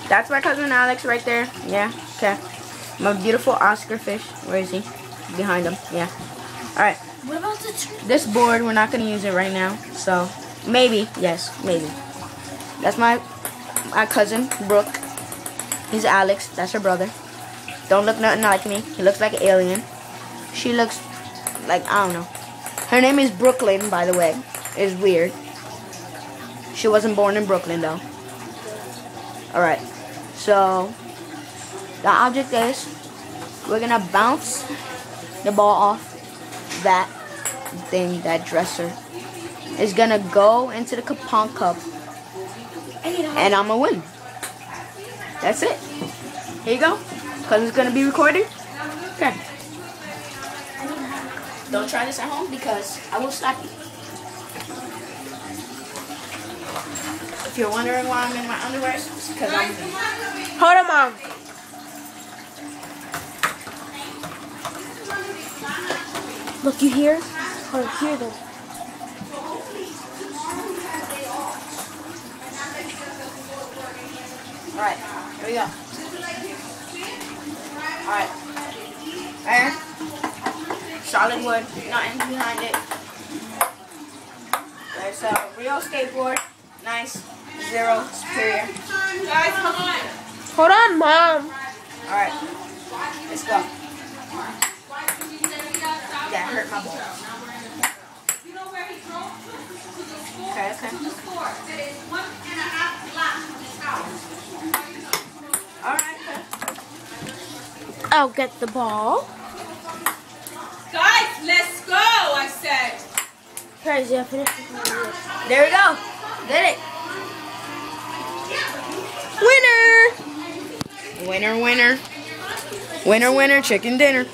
That's my cousin Alex right there. Yeah, okay. My beautiful Oscar fish. Where is he? Behind him. Yeah. Alright. What about the tree? This board, we're not going to use it right now. So, maybe. Yes, maybe. That's my cousin, Brooke. He's Alex. That's her brother. Don't look nothing like me. He looks like an alien. She looks like, I don't know. Her name is Brooklyn, by the way. It's weird. She wasn't born in Brooklyn, though. Alright. So, the object is, we're going to bounce the ball off that thing, that dresser. It's going to go into the pong cup. And I'm going to win. That's it. Here you go. Because it's going to be recorded. Okay. Don't try this at home because I will slap you. If you're wondering why I'm in my underwear, it's because I'm... Hold on, Mom. Look, you hear? Hold on, hear them. Alright, here we go. Alright. There. Solid wood, nothing behind it. There's a real skateboard. Nice. Zero. Superior. Guys, come on. Hold on, Mom. Alright. Let's go. That hurt my ball. Okay, okay. Alright, okay. I'll get the ball. Guys, let's go, I said. Crazy, I finished. There we go. Did it. Winner! Winner, winner. Winner, winner, chicken dinner.